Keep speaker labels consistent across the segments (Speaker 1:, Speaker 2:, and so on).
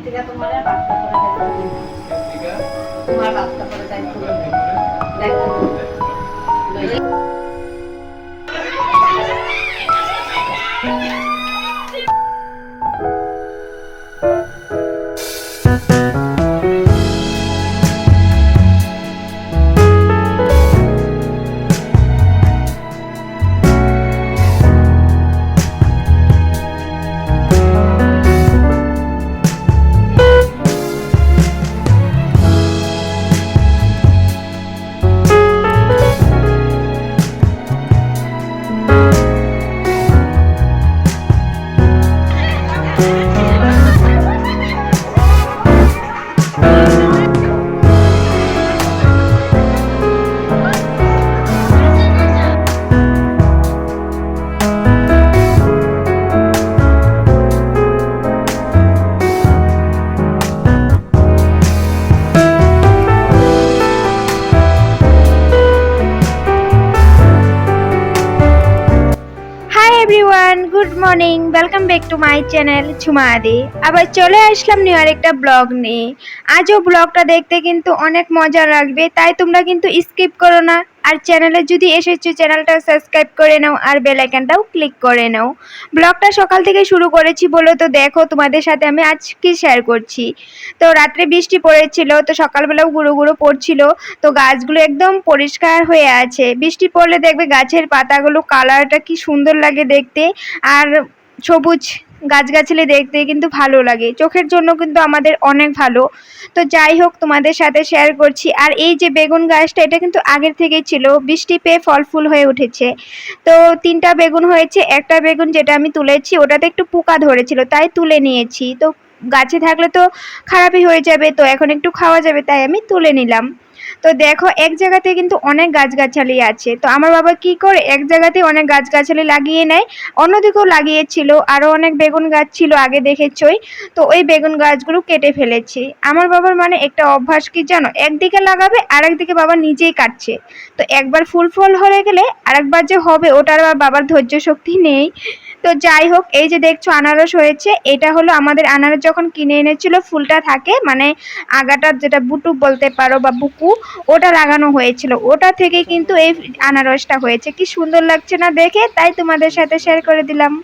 Speaker 1: থেকে তোমার রাস্তা করা তোমার রাস্তা করে দায়িত্ব দেখো
Speaker 2: everyone, good morning. Welcome back to my channel Jhuma আদি। আবার চলে আসলাম নিউ আরেকটা ব্লগ নিয়ে। আজও ব্লগটা দেখতে কিন্তু অনেক মজা লাগবে, তাই তোমরা কিন্তু স্কিপ করো না। আর চ্যানেলে যদি এসেছো চ্যানেলটা সাবস্ক্রাইব করে নাও আর বেল আইকনটাও ক্লিক করে নাও। ব্লগটা সকাল থেকে শুরু করেছি বলে তো দেখো তোমাদের সাথে আমি আজ কি শেয়ার করছি। তো রাত্রে বৃষ্টি পড়েছিল, তো সকালবেলাও গুঁড়ো গুঁড়ো পড়ছিল। তো গাছগুলো একদম পরিষ্কার হয়ে আছে। বৃষ্টি পড়লে দেখবে গাছের পাতাগুলো কালারটা কি সুন্দর লাগে দেখতে, আর সবুজ গাছগাছালি দেখতে কিন্তু ভালো লাগে, চোখের জন্য কিন্তু আমাদের অনেক ভালো। তো যাই হোক, তোমাদের সাথে শেয়ার করছি। আর এই যে বেগুন গাছটা, এটা কিন্তু আগের থেকেই ছিল, বৃষ্টি পেয়ে ফল ফুল হয়ে উঠেছে। তো 3টা বেগুন হয়েছে। একটা বেগুন যেটা আমি তুলেছি ওটাতে একটু পোকা ধরেছিল, তাই তুলে নিয়েছি। তো গাছে থাকলে তো খারাপই হয়ে যাবে, তো এখন একটু খাওয়া যাবে, তাই আমি তুলে নিলাম। তো দেখো, এক জায়গাতে কিন্তু অনেক গাছগাছালি আছে। তো আমার বাবা কি করে, এক জায়গাতে অনেক গাছগাছালি লাগিয়ে নেয়। অন্যদিকেও লাগিয়েছিল, আরো অনেক বেগুন গাছ ছিল আগে দেখেছই। তো ওই বেগুন গাছগুলো কেটে ফেলেছি। আমার বাবার মানে একটা অভ্যাস কি জানো, একদিকে লাগাবে আর একদিকে বাবা নিজেই কাটছে। তো একবার ফুল ফল হয়ে গেলে আরেকবার যে হবে ওটার আর বাবার ধৈর্য শক্তি নেই। তো যাই হোক, এই যে দেখছো আনারস হয়েছে, এটা হলো আমাদের আনারস যখন কিনে এনেছিল ফুলটা থাকে, মানে আগাটা যেটা বুটু বলতে পারো বা বুকু, ওটা লাগানো হয়েছিল, ওটা থেকে কিন্তু এই আনারসটা হয়েছে। কি সুন্দর লাগছে না দেখে, তাই তোমাদের সাথে শেয়ার করে দিলাম।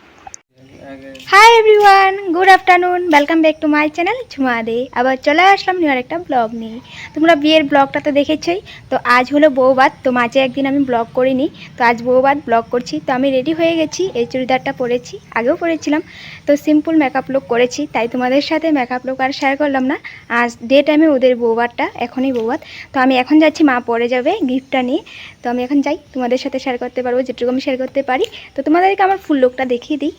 Speaker 2: Hi everyone, good afternoon. Welcome back to my channel Jhuma Dey. আবার চলে আসলাম নিউ একটা ব্লগ নিয়ে। তোমরা বিয়ের ব্লগটা তো দেখেছই। তো আজ হলো বউভাত, তো মাঝে একদিন আমি ব্লগ করিনি, তো আজ বউভাত ব্লগ করছি। তো আমি রেডি হয়ে গেছি, এই চুড়িদারটা পরেছি, আগেও পরেছিলাম। তো সিম্পল মেকআপ লুক করেছি, তাই তোমাদের সাথে মেকআপ লুক আর শেয়ার করলাম না। আজ ডে টাইমে ওদের বউভাতটা, এখনই বউভাত। তো আমি এখন যাচ্ছি, মা পরে যাবে গিফটটা নিয়ে। তো আমি এখন যাই, তোমাদের সাথে শেয়ার করতে পারবো যেটুকু আমি শেয়ার করতে পারি। তো তোমাদেরকে আমার ফুল লুকটা দেখিয়ে দিই।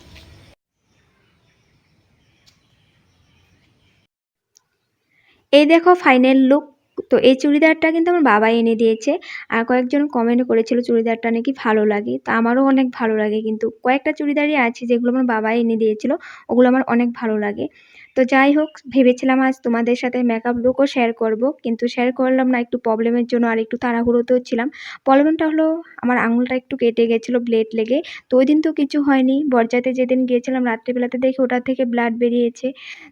Speaker 2: এই দেখো ফাইনাল লুক। তো এই চুড়িদারটা কিন্তু আমার বাবা এনে দিয়েছে। আর কয়েকজন কমেন্ট করেছিল চুড়িদারটা নাকি ভালো লাগে, তো আমারও অনেক ভালো লাগে। কিন্তু কয়েকটা চুড়িদারই আছে যেগুলো আমার বাবা এনে দিয়েছিল, ওগুলো আমার অনেক ভালো লাগে। তো যাই হোক, ভেবেছিলাম আজ তোমাদের সাথে মেকআপ লুকও শেয়ার করব, কিন্তু শেয়ার করলাম না একটু প্রবলেমের জন্য, আর একটু তাড়াহুড়োতেও ছিলাম। প্রবলেমটা হলো আমার আঙুলটা একটু কেটে গেছিলো ব্লেড লেগে। তো ওই দিন তো কিছু হয়নি, বরযাতে যেদিন গিয়েছিলাম রাত্রিবেলাতে দেখি ওটা থেকে ব্লাড বেরিয়েছে।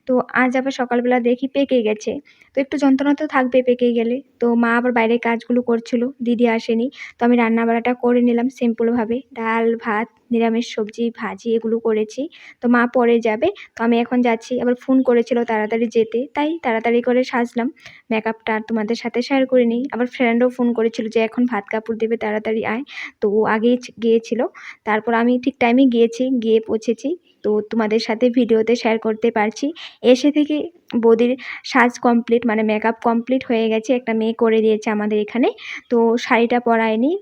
Speaker 2: তো আজ আবার সকালবেলা দেখি পেকে গেছে। তো একটু যন্ত্রণা তো থাকবে পেকে গেলে। তো মা আবার বাইরের কাজগুলো করছিল, দিদি আসেনি। তো আমি রান্নাবাড়াটা করে নিলাম সিম্পলভাবে, ডাল ভাত নিরামিষ সবজি ভাজি এগুলো করেছি। তো মা পরে যাবে, তো আমি এখন যাচ্ছি। আবার ফোন করেছিল তাড়াতাড়ি যেতে, তাই তাড়াতাড়ি করে সাজলাম। মেকআপটা আর তোমাদের সাথে শেয়ার করে নিই। আবার ফ্রেন্ডও ফোন করেছিল যে এখন ভাত কাপড় দেবে, তাড়াতাড়ি আয়। তো ও আগেই গিয়েছিল, তারপর আমি ঠিক টাইমে গিয়েছি, গিয়ে পৌঁছেছি। তো তোমাদের সাথে ভিডিওতে শেয়ার করতে পারছি। এসে থেকে বৌদির সাজ কমপ্লিট, মানে মেকআপ কমপ্লিট হয়ে গেছে, একটা মেয়ে করে দিয়েছে আমাদের এখানে। তো শাড়িটা পরায়নি।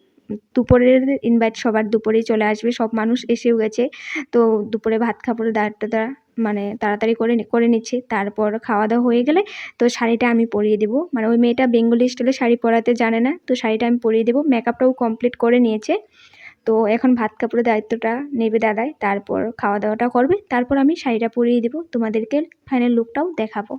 Speaker 2: দুপুরের ইনভাইট, সবার দুপুরেই চলে আসবে, সব মানুষ এসেও গেছে। তো দুপুরে ভাত খাবারের দাঁড়টা মানে তাড়াতাড়ি করে করে নিচ্ছে। তারপর খাওয়া দাওয়া হয়ে গেলে তো শাড়িটা আমি পরিয়ে দেবো। মানে ওই মেয়েটা বেঙ্গলি স্টাইলে শাড়ি পরাতে জানে না, তো শাড়িটা আমি পরিয়ে দেবো। মেকআপটাও কমপ্লিট করে নিয়েছে। তো এখন ভাত কাপড়ের দায়িত্বটা নেবে দাদাই, তারপর খাওয়া দাওয়াটা করবে, তারপর আমি শাড়িটা পরিয়ে দেবো, তোমাদেরকে ফাইনাল লুকটাও দেখাবো।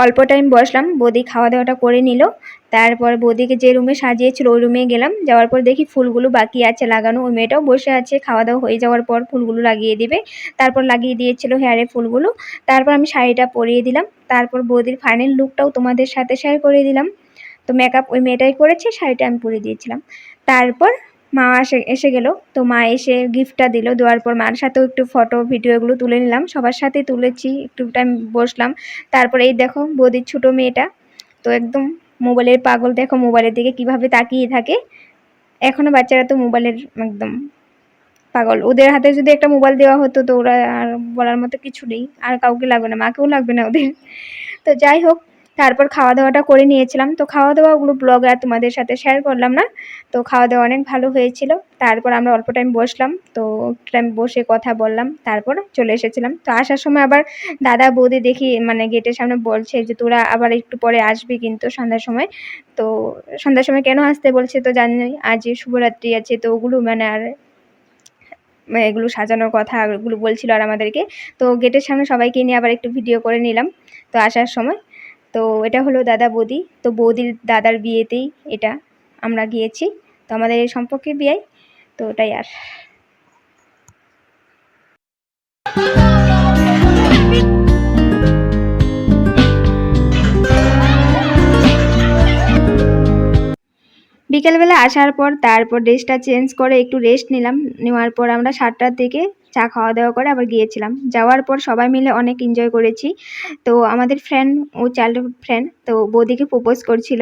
Speaker 2: অল্প টাইম বসলাম, বৌদি খাওয়া দাওয়াটা করে নিল। তারপর বৌদিকে যে রুমে সাজিয়েছিল ওই রুমে গেলাম, যাওয়ার পর দেখি ফুলগুলো বাকি আছে লাগানো। ওই মেয়েটাও বসে আছে, খাওয়া দাওয়া হয়ে যাওয়ার পর ফুলগুলো লাগিয়ে দিবে। তারপর লাগিয়ে দিয়েছিল হেয়ারে ফুলগুলো। তারপর আমি শাড়িটা পরিয়ে দিলাম। তারপর বৌদির ফাইনাল লুকটাও তোমাদের সাথে শেয়ার করে দিলাম। তো মেকআপ ওই মেয়েটাই করেছে, শাড়িটা আমি পরিয়ে দিয়েছিলাম। তারপর মা এসে গেল। তো মা এসে গিফটটা দিল, দেওয়ার পর মার সাথেও একটু ফটো ভিডিও এগুলো তুলে নিলাম, সবার সাথে তুলেছি, একটু টাইম বসলাম। তারপর এই দেখো বৌদির ছোট মেয়েটা তো একদম মোবাইলের পাগল, দেখো মোবাইলের দিকে কিভাবে তাকিয়ে থাকে। এখনো বাচ্চারা তো মোবাইলের একদম পাগল। ওদের হাতে যদি একটা মোবাইল দেওয়া হতো তো ওরা আর বলার মতো কিছু নেই, আর কাউকে লাগবে না, মাকেও লাগবে না ওদের। তো যাই হোক, তারপর খাওয়া দাওয়াটা করে নিয়েছিলাম। তো খাওয়া দাওয়াগুলো ব্লগে আর তোমাদের সাথে শেয়ার করলাম না। তো খাওয়া দাওয়া অনেক ভালো হয়েছিল। তারপর আমরা অল্প টাইম বসলাম, তো একটু টাইম বসে কথা বললাম, তারপর চলে এসেছিলাম। তো আসার সময় আবার দাদা বৌদি দেখি মানে গেটের সামনে বলছে যে তোরা আবার একটু পরে আসবি কিন্তু সন্ধ্যার সময়। তো সন্ধ্যার সময় কেন আসতে বলছে তো জানি, আজ শিবরাত্রি আছে, তো ওগুলো মানে আর এগুলো সাজানোর কথা এগুলো বলছিল আর আমাদেরকে। তো গেটের সামনে সবাইকে নিয়ে আবার একটু ভিডিও করে নিলাম তো আসার সময়। তো এটা হলো দাদা বৌদি, তো বৌদির দাদার বিয়েতেই এটা আমরা গিয়েছি। তো আমাদের এই সম্পর্কে বিয়ে, তো ওটাই আর। বিকেলবেলা আসার পর তারপর ড্রেসটা চেঞ্জ করে একটু রেস্ট নিলাম। নেওয়ার পর আমরা 7টার দিকে চা খাওয়া দাওয়া করে আবার গিয়েছিলাম। যাওয়ার পর সবাই মিলে অনেক এনজয় করেছি। তো আমাদের ফ্রেন্ড ও চাইল্ডহুড ফ্রেন্ড তো বৌদিকে প্রপোজ করছিল।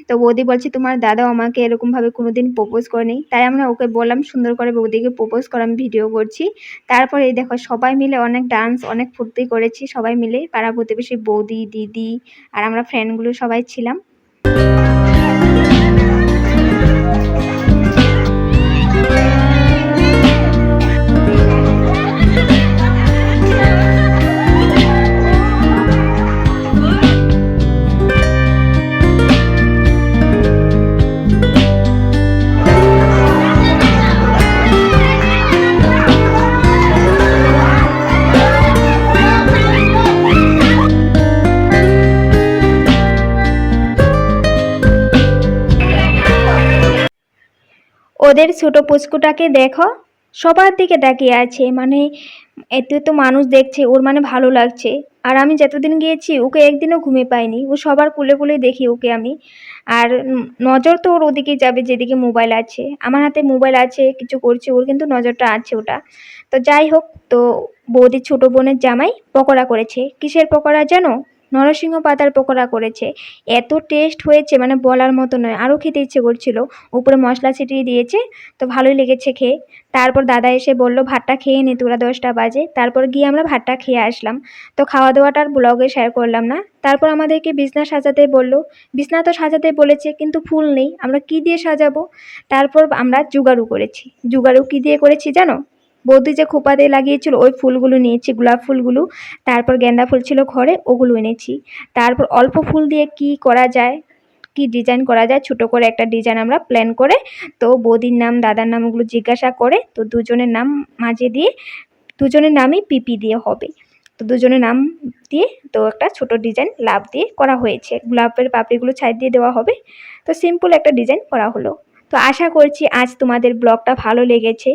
Speaker 2: তো বৌদি বলছে তোমার দাদাও আমাকে এরকমভাবে কোনোদিন প্রপোজ করেনি, তাই আমরা ওকে বললাম সুন্দর করে বৌদিকে প্রপোজ করে আমি ভিডিও করছি। তারপর এই দেখো সবাই মিলে অনেক ডান্স অনেক ফুর্তি করেছি, সবাই মিলে পাড়া প্রতিবেশী বৌদি দিদি আর আমরা ফ্রেন্ডগুলো সবাই ছিলাম। ওদের ছোট পুচকুটাকে দেখো, সবার দিকে তাকিয়ে আছে, মানে এত তো মানুষ দেখছে ওর মানে ভালো লাগছে। আর আমি যতদিন গিয়েছি ওকে একদিনও ঘুমে পাইনি, ও সবার কুলে কুলে দেখি ওকে আমি। আর নজর তো ওর ওদিকে যাবে যেদিকে মোবাইল আছে, আমার হাতে মোবাইল আছে কিছু করছে, ওর কিন্তু নজরটা আছে ওটা। তো যাই হোক, তো বৌদির ছোট বোনের জামাই পকোড়া করেছে। কিসের পকোড়া জানো? নরসিংহ পাতার পকোড়া করেছে। এত টেস্ট হয়েছে মানে বলার মতো নয়, আরও খেতে ইচ্ছে করছিল। উপরে মশলা ছিটিয়ে দিয়েছে, তো ভালোই লেগেছে খেয়ে। তারপর দাদা এসে বলল ভাতটা খেয়ে নে তোরা, 10টা বাজে। তারপর গিয়ে আমরা ভাতটা খেয়ে আসলাম। তো খাওয়া দাওয়াটার ব্লগে শেয়ার করলাম না। তারপর আমাদেরকে বিছনা সাজাতে বললো। বিছনা তো সাজাতে বলেছে কিন্তু ফুল নেই, আমরা কি দিয়ে সাজাবো? তারপর আমরা জুগাড়ু করেছি। জুগাড়ু কি দিয়ে করেছি জানো? বৌদি যে খোপাতে লাগিয়েছিল ওই ফুলগুলো নিয়েছি, গোলাপ ফুলগুলো। তারপর গেন্দা ফুল ছিল ঘরে, ওগুলো এনেছি। তারপর অল্প ফুল দিয়ে কি করা যায়, কি ডিজাইন করা যায়, ছোট করে একটা ডিজাইন আমরা প্ল্যান করে, তো বৌদির নাম দাদার নাম ওগুলো জিজ্ঞাসা করে, তো দুজনের নাম মাঝে দিয়ে, দুজনের নামই পিপি দিয়ে হবে। তো দুজনের নাম দিয়ে তো একটা ছোট ডিজাইন লাভ দিয়ে করা হয়েছে, গোলাপের পাপড়িগুলো ছাইড দিয়ে দেওয়া হবে। তো সিম্পল একটা ডিজাইন করা হলো। তো আশা করছি আজ তোমাদের ব্লগটা ভালো লেগেছে।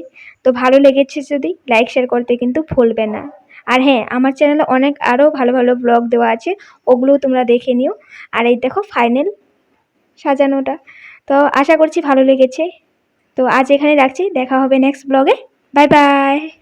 Speaker 2: তো ভালো লেগেছে যদি লাইক শেয়ার করতে কিন্তু ভুলবে না। আর হ্যাঁ, আমার চ্যানেলে অনেক আরও ভালো ভালো ব্লগ দেওয়া আছে, ওগুলোও তোমরা দেখে নিও। আর এই দেখো ফাইনাল সাজানোটা। তো আশা করছি ভালো লেগেছে। তো আজ এখানে রাখছি, দেখা হবে নেক্সট ব্লগে। Bye bye.